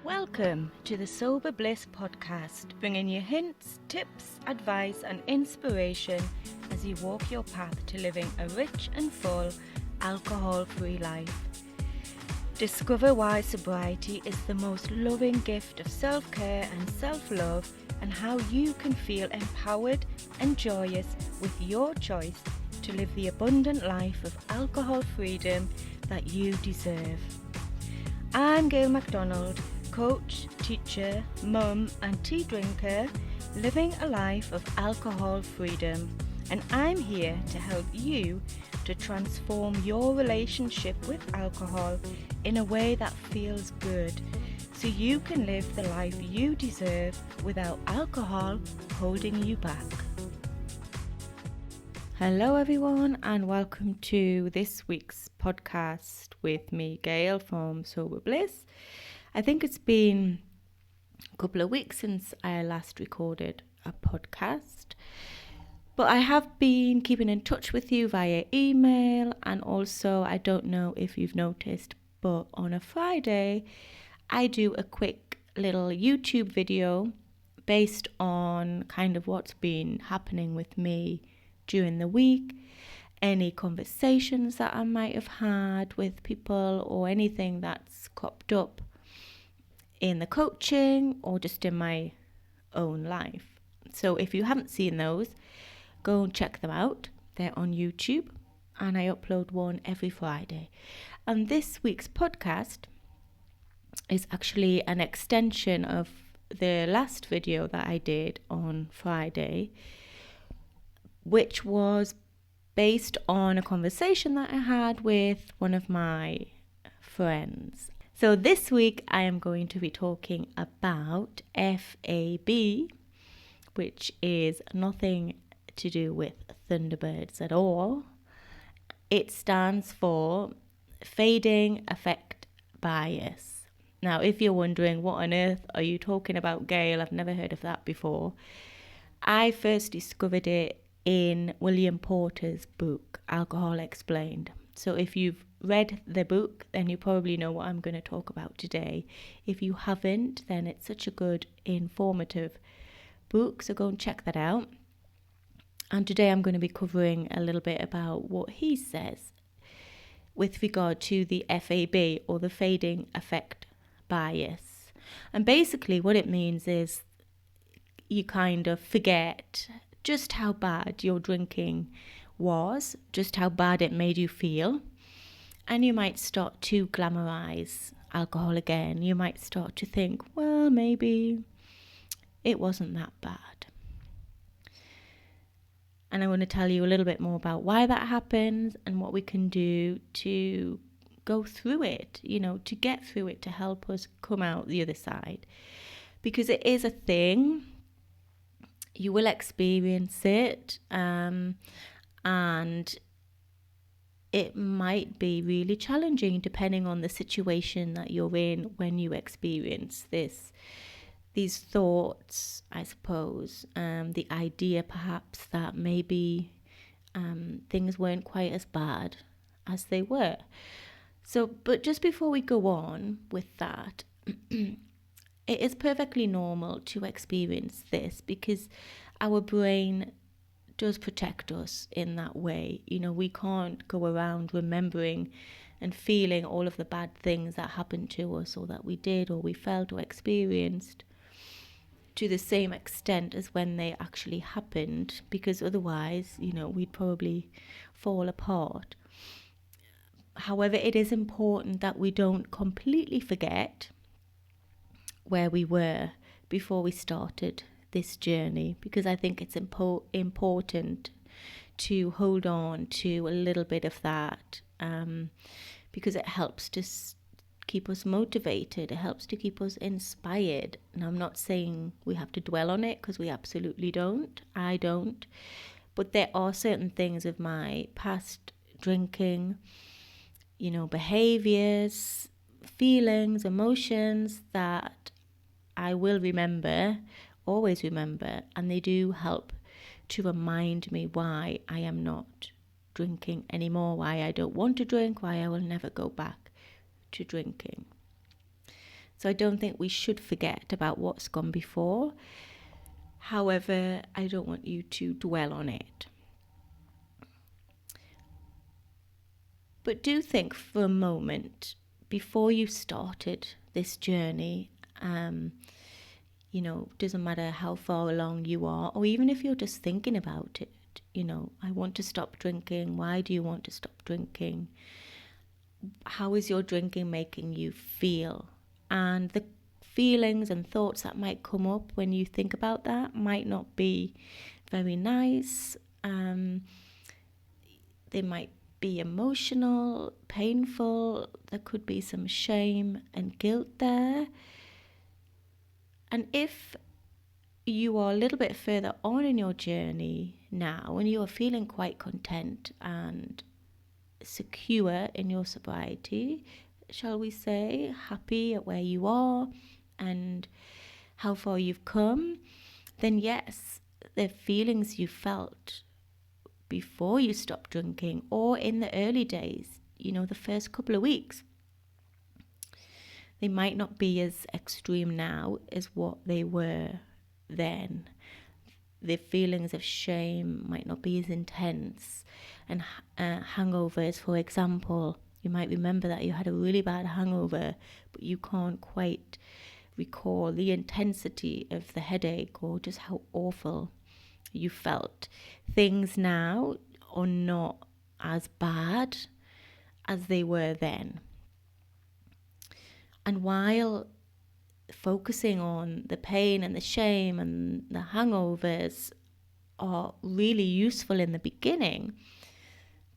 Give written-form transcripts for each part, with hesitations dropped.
Welcome to the Sober Bliss podcast, bringing you hints, tips, advice and inspiration as you walk your path to living a rich and full, alcohol-free life. Discover why sobriety is the most loving gift of self-care and self-love, and how you can feel empowered and joyous with your choice to live the abundant life of alcohol freedom that you deserve. I'm Gail MacDonald, coach, teacher, mum and tea drinker, living a life of alcohol freedom, and I'm here to help you to transform your relationship with alcohol in a way that feels good, so you can live the life you deserve without alcohol holding you back. Hello everyone, and welcome to this week's podcast with me, Gail from Sober Bliss. I think it's been a couple of weeks since I last recorded a podcast, but I have been keeping in touch with you via email, and also I don't know if you've noticed, but on a Friday I do a quick little YouTube video based on kind of what's been happening with me during the week, any conversations that I might have had with people or anything that's cropped up in the coaching or just in my own life. So if you haven't seen those, go and check them out. They're on YouTube and I upload one every Friday. And this week's podcast is actually an extension of the last video that I did on Friday, which was based on a conversation that I had with one of my friends. So this week I am going to be talking about FAB, which is nothing to do with Thunderbirds at all. It stands for Fading Affect Bias. Now, if you're wondering what on earth are you talking about, Gail, I've never heard of that before. I first discovered it in William Porter's book, Alcohol Explained. So if you've read the book, then you probably know what I'm going to talk about today. If you haven't, then it's such a good, informative book, so go and check that out. And today I'm going to be covering a little bit about what he says with regard to the FAB, or the Fading Affect Bias. And basically what it means is you kind of forget just how bad your drinking was, just how bad it made you feel, and you might start to glamorize alcohol again. You might start to think, well, maybe it wasn't that bad. And I want to tell you a little bit more about why that happens and what we can do to go through it, to get through it, to help us come out the other side. Because it is a thing. You will experience it, and it might be really challenging depending on the situation that you're in when you experience these thoughts, I suppose, the idea perhaps that maybe things weren't quite as bad as they were. So, but just before we go on with that, it is perfectly normal to experience this because our brain does protect us in that way. We can't go around remembering and feeling all of the bad things that happened to us, or that we did, or we felt, or experienced to the same extent as when they actually happened, because otherwise, we'd probably fall apart. However, it is important that we don't completely forget where we were before we started this journey, because I think it's important to hold on to a little bit of that, because it helps to keep us motivated, it helps to keep us inspired. And I'm not saying we have to dwell on it, because we absolutely don't. I don't. But there are certain things of my past drinking, behaviors, feelings, emotions that I will remember, always remember, and they do help to remind me why I am not drinking anymore, why I don't want to drink, why I will never go back to drinking. So I don't think we should forget about what's gone before. However, I don't want you to dwell on it. But do think for a moment, before you started this journey, doesn't matter how far along you are, or even if you're just thinking about it, I want to stop drinking. Why do you want to stop drinking? How is your drinking making you feel? And the feelings and thoughts that might come up when you think about that might not be very nice. They might be emotional, painful. There could be some shame and guilt there. And if you are a little bit further on in your journey now and you are feeling quite content and secure in your sobriety, shall we say, happy at where you are and how far you've come, then yes, the feelings you felt before you stopped drinking or in the early days, the first couple of weeks, they might not be as extreme now as what they were then. The feelings of shame might not be as intense. And hangovers, for example, you might remember that you had a really bad hangover, but you can't quite recall the intensity of the headache or just how awful you felt. Things now are not as bad as they were then. And while focusing on the pain and the shame and the hangovers are really useful in the beginning,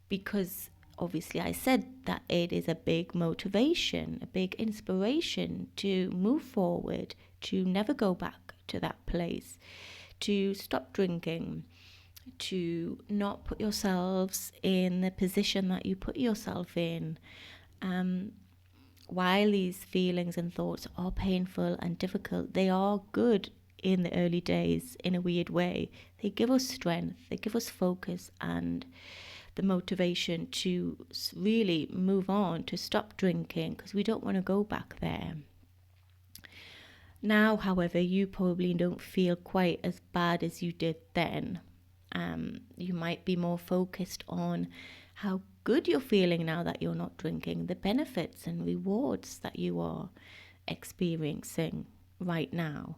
because obviously I said that it is a big motivation, a big inspiration to move forward, to never go back to that place, to stop drinking, to not put yourselves in the position that you put yourself in. While these feelings and thoughts are painful and difficult, they are good in the early days in a weird way. They give us strength, they give us focus and the motivation to really move on, to stop drinking, because we don't want to go back there. Now, however, you probably don't feel quite as bad as you did then. You might be more focused on how good you're feeling now that you're not drinking, the benefits and rewards that you are experiencing right now.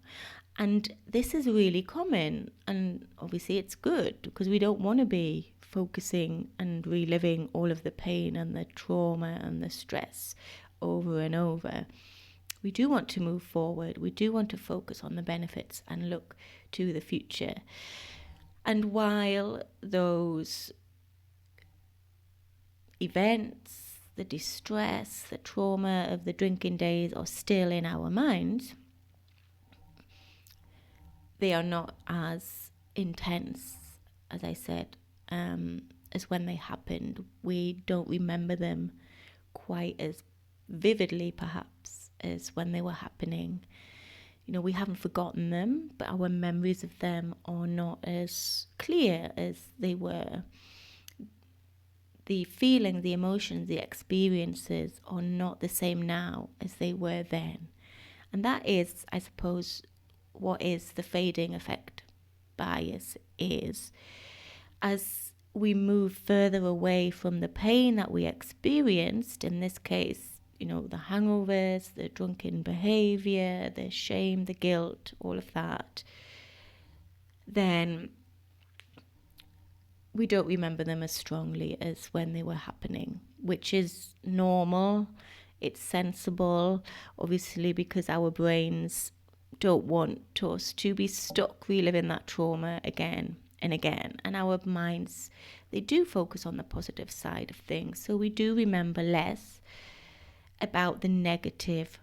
And this is really common, and obviously it's good because we don't want to be focusing and reliving all of the pain and the trauma and the stress over and over. We do want to move forward. We do want to focus on the benefits and look to the future. And while those events, the distress, the trauma of the drinking days are still in our minds, they are not as intense, as I said, as when they happened. We don't remember them quite as vividly, perhaps, as when they were happening. We haven't forgotten them, but our memories of them are not as clear as they were. The feeling, the emotions, the experiences are not the same now as they were then. And that is, I suppose, what is the fading effect bias is. As we move further away from the pain that we experienced, in this case, the hangovers, the drunken behavior, the shame, the guilt, all of that, then we don't remember them as strongly as when they were happening, which is normal. It's sensible, obviously, because our brains don't want us to be stuck reliving that trauma again and again. And our minds, they do focus on the positive side of things. So we do remember less about the negative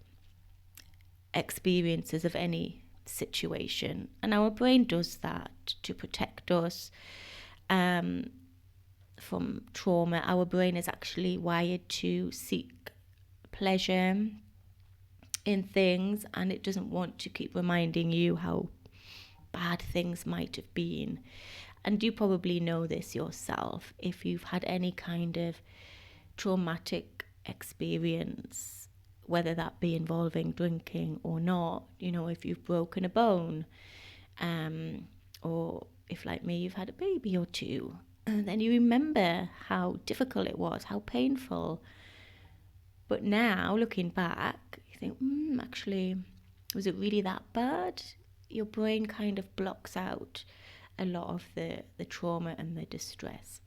experiences of any situation. And our brain does that to protect us from trauma. Our brain is actually wired to seek pleasure in things, and it doesn't want to keep reminding you how bad things might have been. And you probably know this yourself if you've had any kind of traumatic experience whether that be involving drinking or not. If you've broken a bone, or if, like me, you've had a baby or two, and then you remember how difficult it was, how painful. But now, looking back, you think, actually, was it really that bad? Your brain kind of blocks out a lot of the trauma and the distress,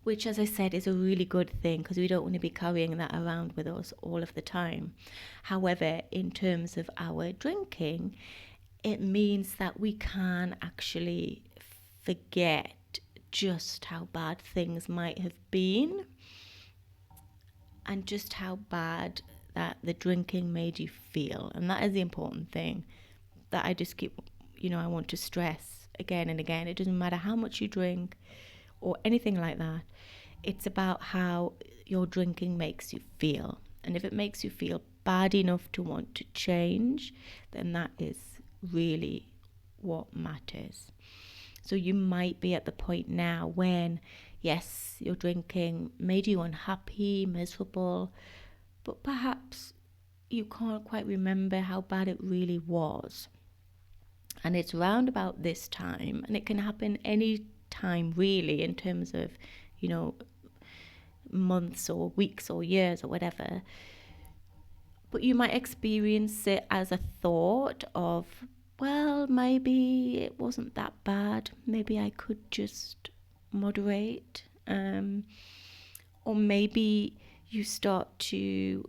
which, as I said, is a really good thing, because we don't want to be carrying that around with us all of the time. However, in terms of our drinking, it means that we can actually forget just how bad things might have been, and just how bad that the drinking made you feel. And that is the important thing that I just keep, I want to stress again and again. It doesn't matter how much you drink or anything like that. It's about how your drinking makes you feel. And if it makes you feel bad enough to want to change, then that is really what matters. So you might be at the point now when, yes, your drinking made you unhappy, miserable, but perhaps you can't quite remember how bad it really was. And it's round about this time, and it can happen any time really, in terms of, months or weeks or years or whatever. But you might experience it as a thought of, well, maybe it wasn't that bad. Maybe I could just moderate. Or maybe you start to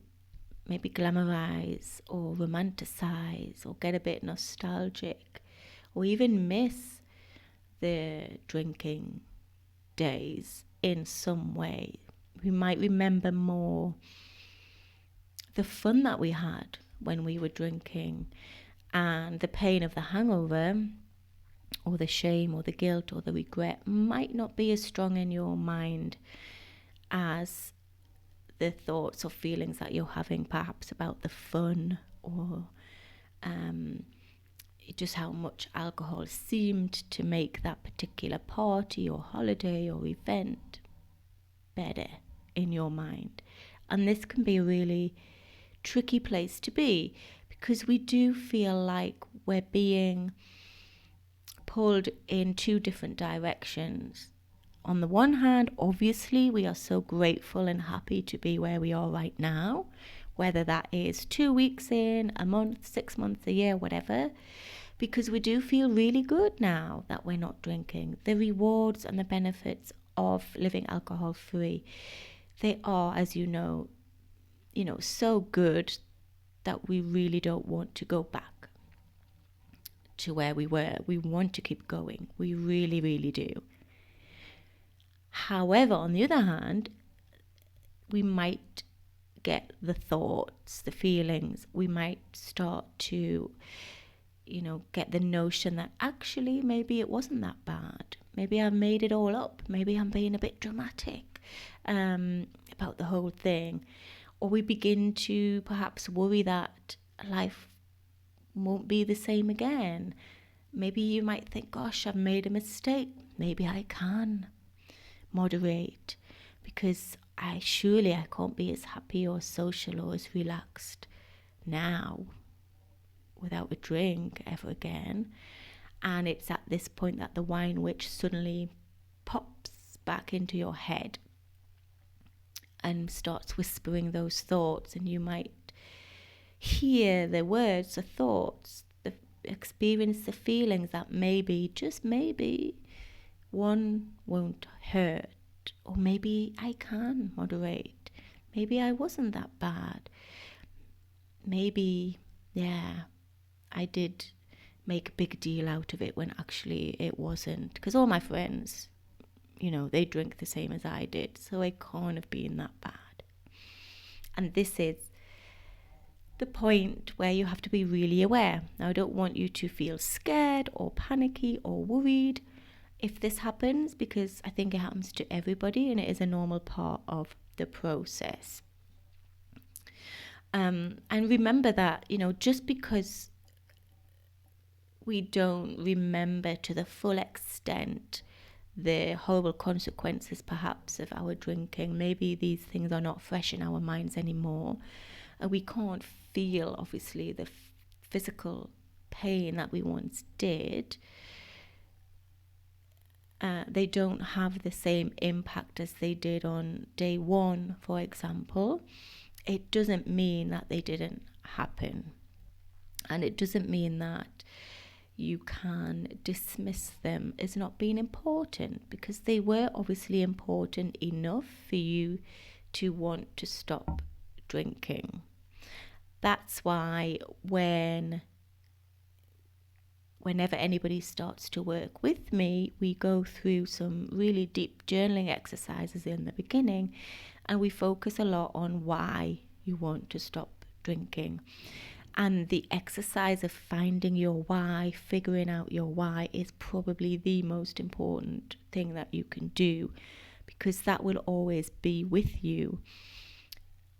maybe glamorize or romanticize or get a bit nostalgic, or even miss the drinking days in some way. We might remember more the fun that we had when we were drinking, and the pain of the hangover, or the shame or the guilt or the regret might not be as strong in your mind as the thoughts or feelings that you're having perhaps about the fun, or just how much alcohol seemed to make that particular party or holiday or event better in your mind. And this can be a really tricky place to be, because we do feel like we're being pulled in two different directions. On the one hand, obviously, we are so grateful and happy to be where we are right now, whether that is 2 weeks in, a month, 6 months, a year, whatever, because we do feel really good now that we're not drinking. The rewards and the benefits of living alcohol free, they are, as you know, so good that we really don't want to go back to where we were. We want to keep going. We really, really do. However, on the other hand, we might get the thoughts, the feelings. We might start to, get the notion that actually maybe it wasn't that bad. Maybe I've made it all up. Maybe I'm being a bit dramatic about the whole thing. Or we begin to perhaps worry that life won't be the same again. Maybe you might think, gosh, I've made a mistake. Maybe I can moderate, because I can't be as happy or social or as relaxed now without a drink ever again. And it's at this point that the wine witch suddenly pops back into your head and starts whispering those thoughts, and you might hear the words, the thoughts, experience the feelings that maybe, just maybe, one won't hurt, or maybe I can moderate, maybe I wasn't that bad, maybe, I did make a big deal out of it when actually it wasn't, because all my friends, they drink the same as I did, so it can't have been that bad. And this is the point where you have to be really aware. Now, I don't want you to feel scared or panicky or worried if this happens, because I think it happens to everybody and it is a normal part of the process. And remember that, just because we don't remember to the full extent the horrible consequences perhaps of our drinking. Maybe these things are not fresh in our minds anymore, and we can't feel obviously the physical pain that we once did. They don't have the same impact as they did on day one, for example. It doesn't mean that they didn't happen, and it doesn't mean that you can dismiss them as not being important, because they were obviously important enough for you to want to stop drinking. That's why whenever anybody starts to work with me, we go through some really deep journaling exercises in the beginning, and we focus a lot on why you want to stop drinking. And the exercise of finding your why, figuring out your why, is probably the most important thing that you can do, because that will always be with you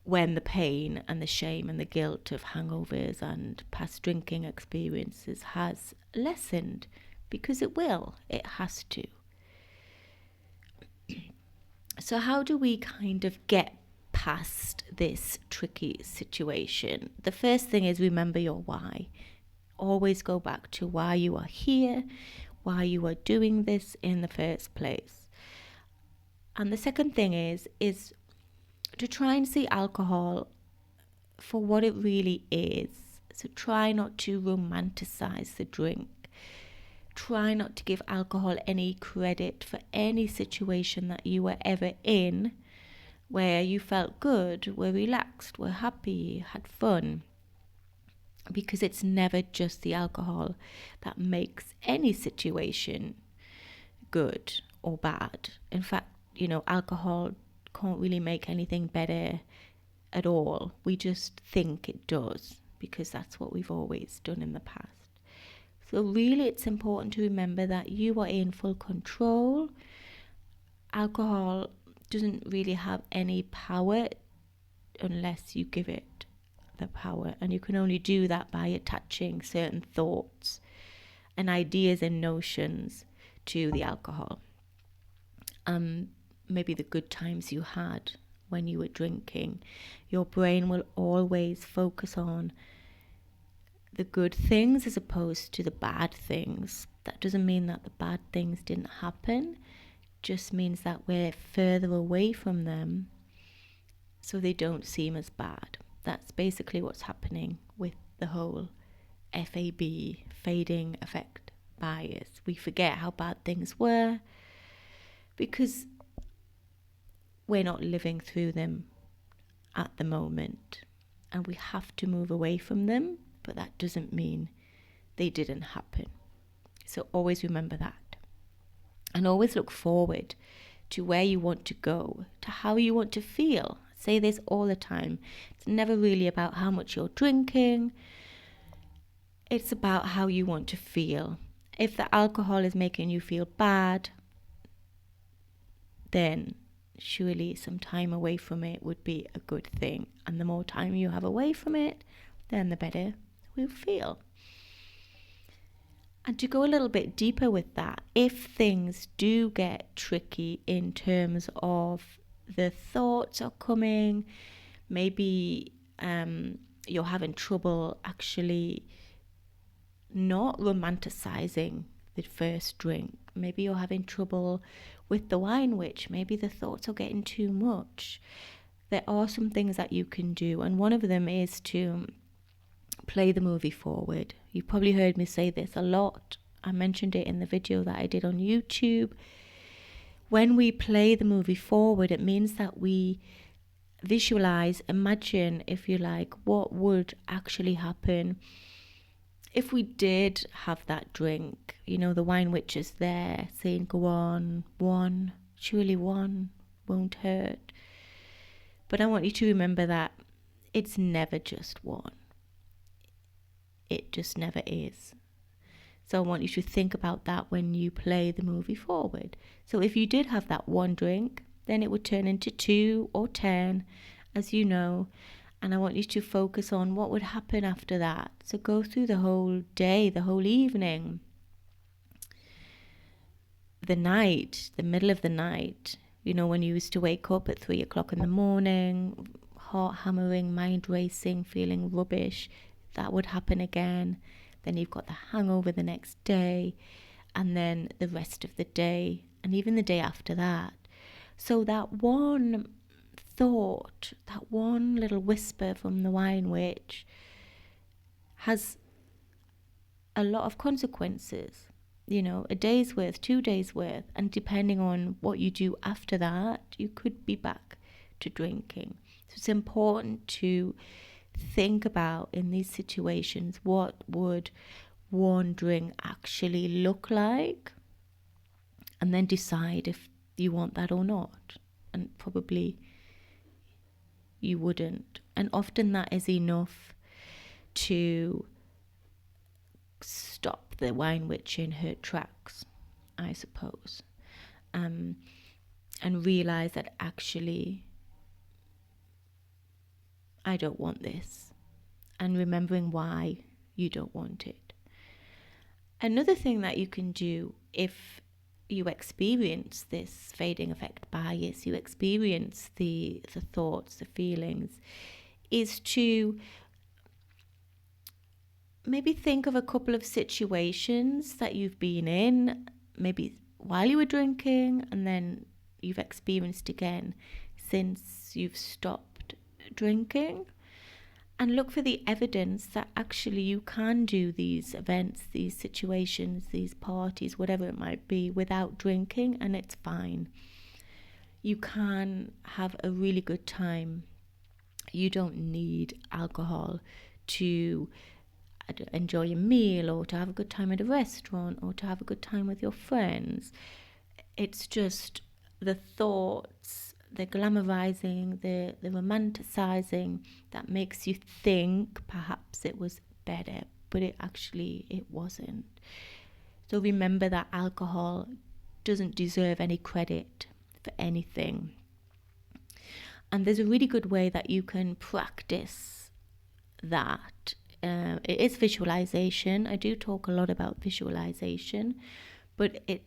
when the pain and the shame and the guilt of hangovers and past drinking experiences has lessened, because it has to. So how do we kind of get past this tricky situation? The first thing is remember your why. Always go back to why you are here, why you are doing this in the first place. And the second thing is to try and see alcohol for what it really is. So try not to romanticize the drink. Try not to give alcohol any credit for any situation that you were ever in where you felt good, were relaxed, were happy, had fun. Because it's never just the alcohol that makes any situation good or bad. In fact, alcohol can't really make anything better at all. We just think it does, because that's what we've always done in the past. So really, it's important to remember that you are in full control. Alcohol doesn't really have any power unless you give it the power, and you can only do that by attaching certain thoughts and ideas and notions to the alcohol. Maybe the good times you had when you were drinking. Your brain will always focus on the good things as opposed to the bad things. That doesn't mean that the bad things didn't happen, just means that we're further away from them so they don't seem as bad. That's basically what's happening with the whole FAB, fading affect bias. We forget how bad things were because we're not living through them at the moment, and we have to move away from them, but that doesn't mean they didn't happen. So always remember that, and always look forward to where you want to go, to how you want to feel. I say this all the time. It's never really about how much you're drinking. It's about how you want to feel. If the alcohol is making you feel bad, then surely some time away from it would be a good thing. And the more time you have away from it, then the better we'll feel. And to go a little bit deeper with that, if things do get tricky in terms of the thoughts are coming, maybe you're having trouble actually not romanticizing the first drink. Maybe you're having trouble with the wine witch. Maybe the thoughts are getting too much. There are some things that you can do, and one of them is to play the movie forward. You've probably heard me say this a lot. I mentioned it in the video that I did on YouTube. When we play the movie forward, it means that we visualize, imagine, if you like, what would actually happen if we did have that drink. The wine witch is there saying, go on, one, surely one won't hurt. But I want you to remember that it's never just one. It just never is. So I want you to think about that when you play the movie forward. So if you did have that one drink, then it would turn into 2 or 10, as you know. And I want you to focus on what would happen after that. So go through the whole day, the whole evening, the middle of the night, when you used to wake up at 3 o'clock in the morning, heart hammering, mind racing, feeling rubbish, that would happen again. Then you've got the hangover the next day, and then the rest of the day, and even the day after that. So that one thought, that one little whisper from the wine witch has a lot of consequences. A day's worth, 2 days worth, and depending on what you do after that, you could be back to drinking. So it's important to think about, in these situations, what would one drink actually look like, and then decide if you want that or not. And probably you wouldn't. And often that is enough to stop the wine witch in her tracks, I suppose, and realize that actually I don't want this, and remembering why you don't want it. Another thing that you can do if you experience this fading effect bias, you experience the thoughts, the feelings, is to maybe think of a couple of situations that you've been in, maybe while you were drinking, and then you've experienced again since you've stopped drinking, and look for the evidence that actually you can do these events, these situations, these parties, whatever it might be, without drinking, and it's fine. You can have a really good time. You don't need alcohol to enjoy a meal, or to have a good time at a restaurant, or to have a good time with your friends. It's just the thoughts, the glamorizing, the romanticizing that makes you think perhaps it was better, but it wasn't. So remember that alcohol doesn't deserve any credit for anything. And there's a really good way that you can practice that. It is visualization. I do talk a lot about visualization, but it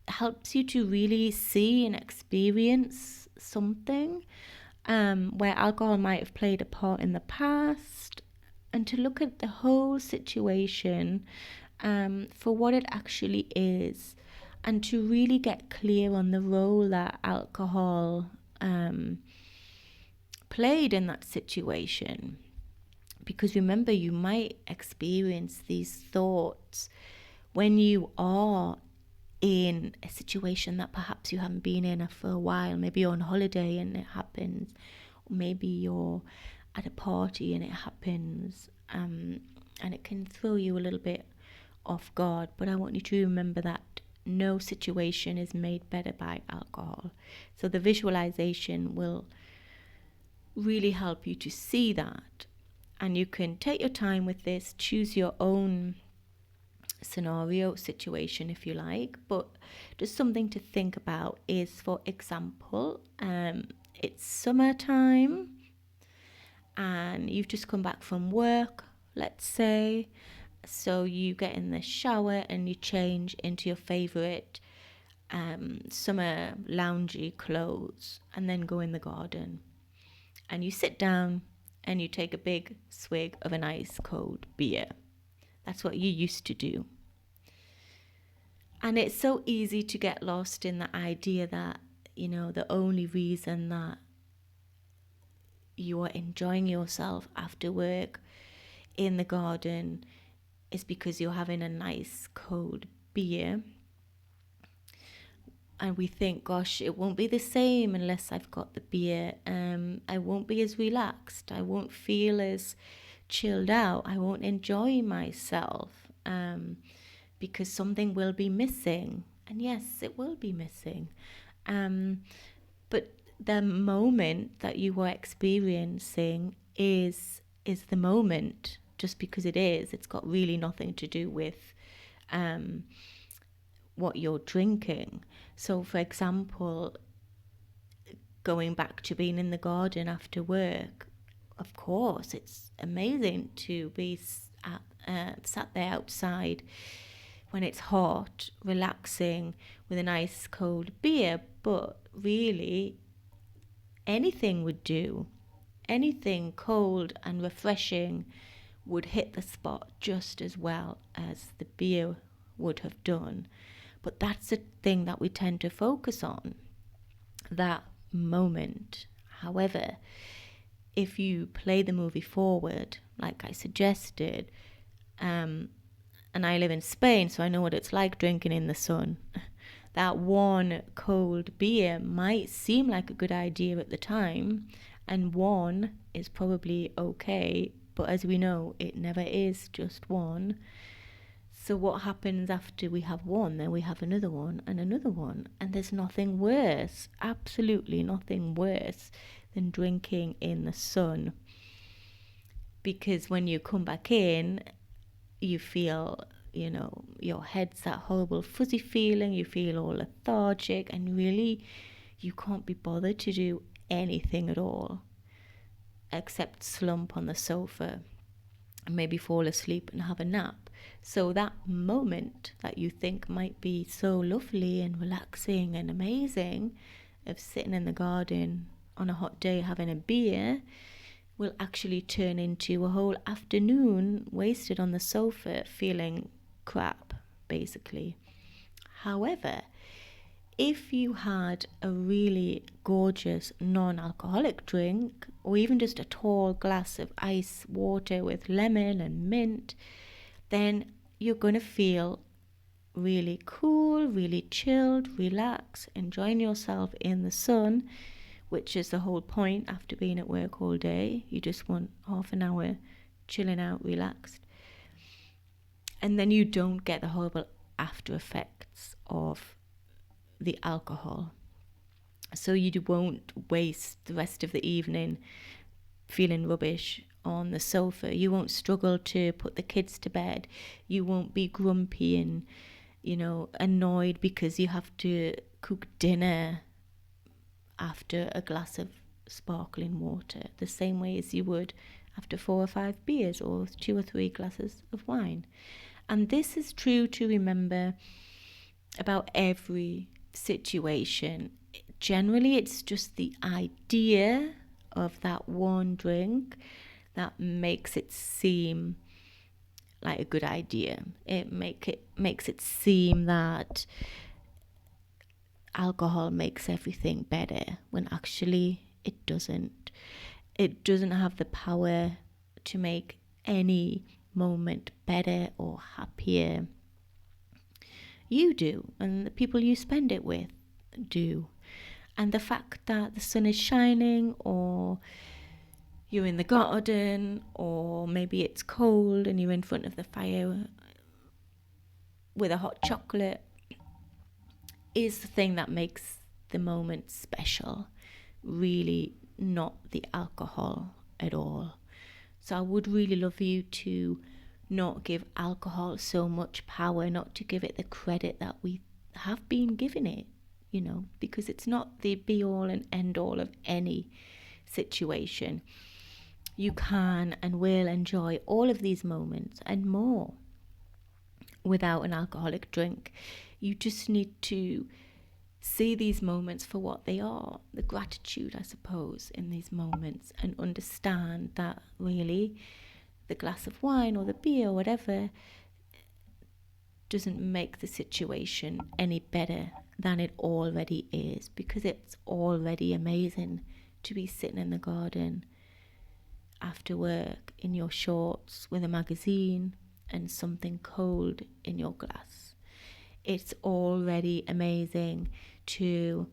helps you to really see and experience something where alcohol might have played a part in the past, and to look at the whole situation for what it actually is, and to really get clear on the role that alcohol played in that situation. Because remember, you might experience these thoughts when you are in a situation that perhaps you haven't been in for a while. Maybe you're on holiday and it happens, or maybe you're at a party and it happens, and it can throw you a little bit off guard. But I want you to remember that no situation is made better by alcohol. So the visualization will really help you to see that. And you can take your time with this, choose your own scenario, situation if you like, but just something to think about is, for example, it's summertime and you've just come back from work, let's say. So you get in the shower and you change into your favorite summer loungy clothes, and then go in the garden and you sit down and you take a big swig of an ice cold beer. That's what you used to do. And it's so easy to get lost in the idea that, the only reason that you are enjoying yourself after work in the garden is because you're having a nice cold beer. And we think, gosh, it won't be the same unless I've got the beer. I won't be as relaxed. I won't feel as chilled out. I won't enjoy myself because something will be missing. And yes, it will be missing. But the moment that you are experiencing is the moment, just because it is. It's got really nothing to do with what you're drinking. So, for example, going back to being in the garden after work, of course, it's amazing to be sat there outside when it's hot, relaxing with a nice cold beer, but really anything would do. Anything cold and refreshing would hit the spot just as well as the beer would have done. But that's the thing that we tend to focus on, that moment. However, if you play the movie forward, like I suggested, and I live in Spain, so I know what it's like drinking in the sun. That one cold beer might seem like a good idea at the time, and one is probably okay, but as we know, it never is just one. So what happens after we have one? Then we have another one and another one, and there's nothing worse, absolutely nothing worse than drinking in the sun, because when you come back in, you feel, your head's that horrible fuzzy feeling, you feel all lethargic, and really you can't be bothered to do anything at all except slump on the sofa and maybe fall asleep and have a nap. So that moment that you think might be so lovely and relaxing and amazing, of sitting in the garden on a hot day having a beer, will actually turn into a whole afternoon wasted on the sofa feeling crap, basically. However, if you had a really gorgeous non-alcoholic drink, or even just a tall glass of ice water with lemon and mint, then you're going to feel really cool, really chilled, relaxed, enjoying yourself in the sun, which is the whole point after being at work all day. You just want half an hour chilling out, relaxed. And then you don't get the horrible after effects of the alcohol. So you won't waste the rest of the evening feeling rubbish on the sofa. You won't struggle to put the kids to bed. You won't be grumpy and, annoyed because you have to cook dinner after a glass of sparkling water, the same way as you would after 4 or 5 beers or 2 or 3 glasses of wine. And this is true to remember about every situation. Generally, it's just the idea of that one drink that makes it seem like a good idea. It makes it seem that alcohol makes everything better, when actually it doesn't. It doesn't have the power to make any moment better or happier. You do, and the people you spend it with do. And the fact that the sun is shining, or you're in the garden, or maybe it's cold and you're in front of the fire with a hot chocolate, is the thing that makes the moment special, really not the alcohol at all. So I would really love you to not give alcohol so much power, not to give it the credit that we have been giving it, because it's not the be all and end all of any situation. You can and will enjoy all of these moments and more without an alcoholic drink. You just need to see these moments for what they are, the gratitude, I suppose, in these moments, and understand that really the glass of wine or the beer or whatever doesn't make the situation any better than it already is, because it's already amazing to be sitting in the garden after work in your shorts with a magazine and something cold in your glass. It's already amazing to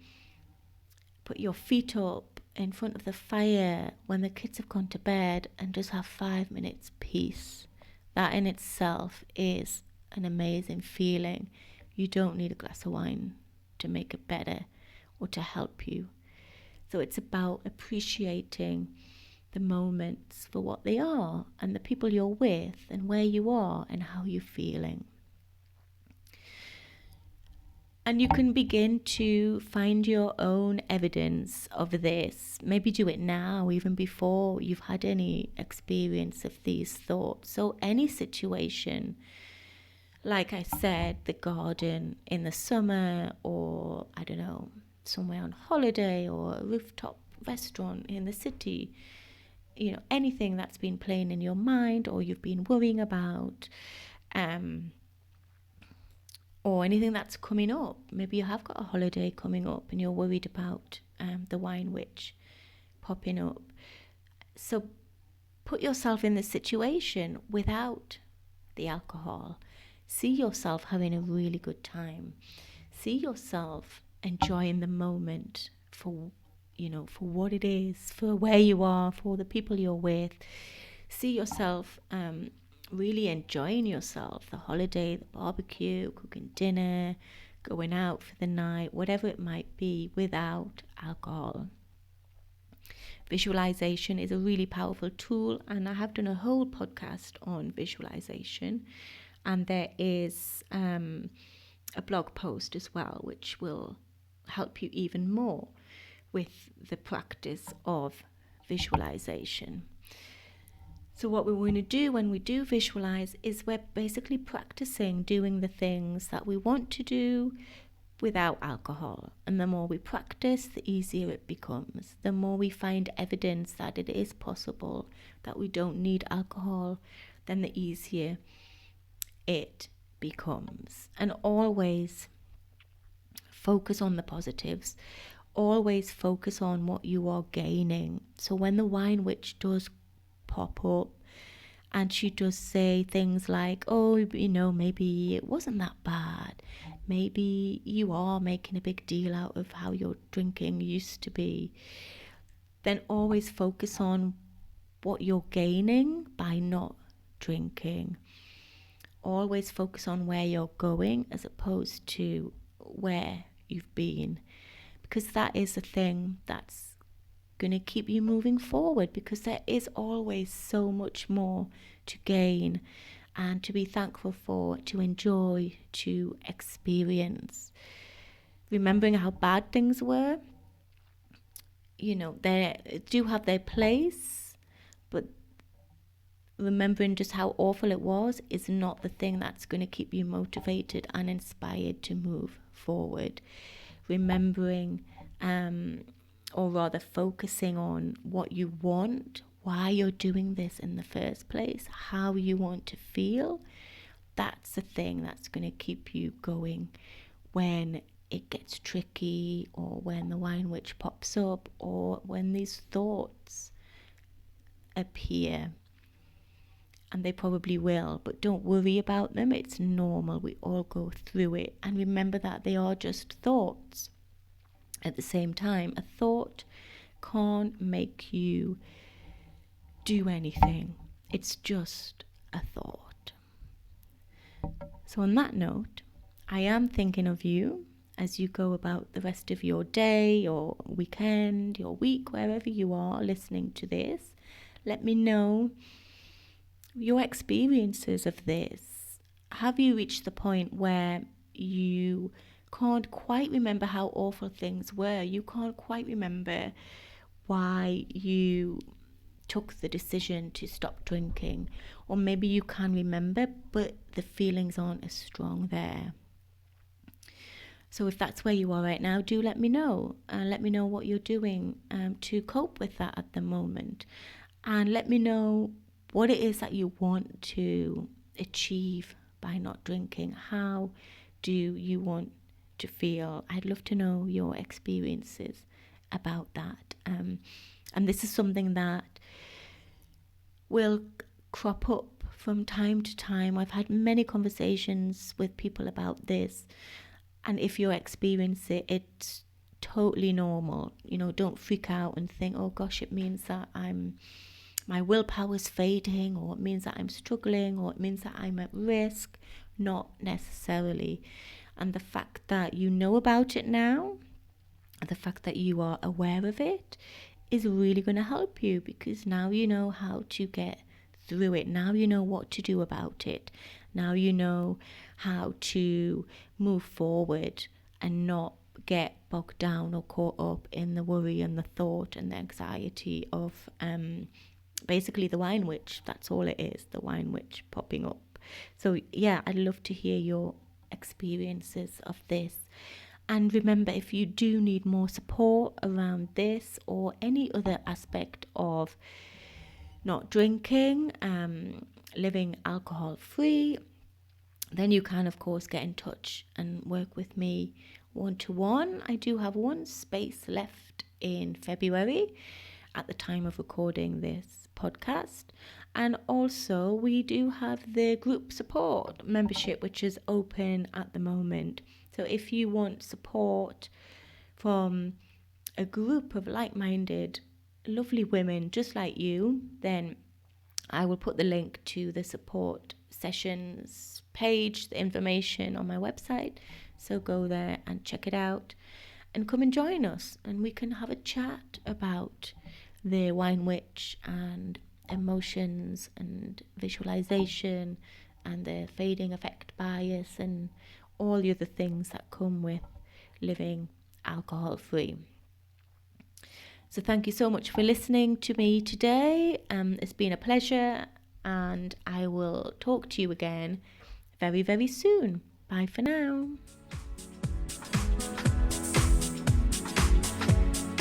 put your feet up in front of the fire when the kids have gone to bed and just have 5 minutes peace. That in itself is an amazing feeling. You don't need a glass of wine to make it better or to help you. So it's about appreciating the moments for what they are, and the people you're with, and where you are and how you're feeling. And you can begin to find your own evidence of this. Maybe do it now, even before you've had any experience of these thoughts. So any situation, like I said, the garden in the summer, or I don't know, somewhere on holiday, or a rooftop restaurant in the city. Anything that's been playing in your mind or you've been worrying about, or anything that's coming up. Maybe you have got a holiday coming up and you're worried about the wine witch popping up. So put yourself in the situation without the alcohol. See yourself having a really good time. See yourself enjoying the moment for what it is, for where you are, for the people you're with. See yourself really enjoying yourself, the holiday, the barbecue, cooking dinner, going out for the night, whatever it might be, without alcohol. Visualization is a really powerful tool, and I have done a whole podcast on visualization, and there is a blog post as well which will help you even more with the practice of visualization. So what we want to do when we do visualize is we're basically practicing doing the things that we want to do without alcohol. And the more we practice, the easier it becomes. The more we find evidence that it is possible, that we don't need alcohol, then the easier it becomes. And always focus on the positives. Always focus on what you are gaining. So when the wine witch does pop up and she does say things like, oh, maybe it wasn't that bad, maybe you are making a big deal out of how your drinking used to be, then always focus on what you're gaining by not drinking. Always focus on where you're going as opposed to where you've been, because that is the thing that's going to keep you moving forward, because there is always so much more to gain and to be thankful for, to enjoy, to experience. Remembering how bad things were, they do have their place, but remembering just how awful it was is not the thing that's going to keep you motivated and inspired to move forward. Remembering or rather focusing on what you want, why you're doing this in the first place, how you want to feel, that's the thing that's going to keep you going when it gets tricky, or when the wine witch pops up, or when these thoughts appear. And they probably will, but don't worry about them. It's normal. We all go through it. And remember that they are just thoughts. At the same time, a thought can't make you do anything. It's just a thought. So on that note, I am thinking of you as you go about the rest of your day, your weekend, your week, wherever you are listening to this. Let me know your experiences of this. Have you reached the point where you can't quite remember how awful things were? You can't quite remember why you took the decision to stop drinking. Or maybe you can remember, but the feelings aren't as strong there. So if that's where you are right now, do let me know. Let me know what you're doing to cope with that at the moment. And let me know what it is that you want to achieve by not drinking. How do you want to feel? I'd love to know your experiences about that. And this is something that will crop up from time to time. I've had many conversations with people about this, and if you experience it, it's totally normal. Don't freak out and think, oh gosh, it means that my willpower's fading, or it means that I'm struggling, or it means that I'm at risk. Not necessarily. And the fact that you know about it now, the fact that you are aware of it, is really going to help you, because now you know how to get through it. Now you know what to do about it. Now you know how to move forward and not get bogged down or caught up in the worry and the thought and the anxiety of basically the wine witch. That's all it is, the wine witch popping up. So yeah, I'd love to hear your experiences of this. And remember, if you do need more support around this or any other aspect of not drinking, living alcohol free, then you can of course get in touch and work with me one-to-one. I do have one space left in February at the time of recording this podcast, and also we do have the group support membership, which is open at the moment. So if you want support from a group of like-minded lovely women just like you, then I will put the link to the support sessions page, the information on my website. So go there and check it out and come and join us, and we can have a chat about the wine witch and emotions and visualization and the fading effect bias and all the other things that come with living alcohol free. So thank you so much for listening to me today. It's been a pleasure, and I will talk to you again very, very soon. Bye for now.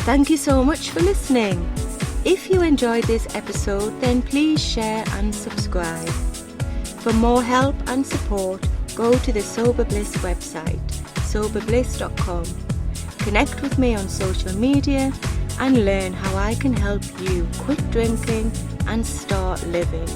Thank you so much for listening. If you enjoyed this episode, then please share and subscribe. For more help and support, go to the Sober Bliss website, soberbliss.com. Connect with me on social media and learn how I can help you quit drinking and start living.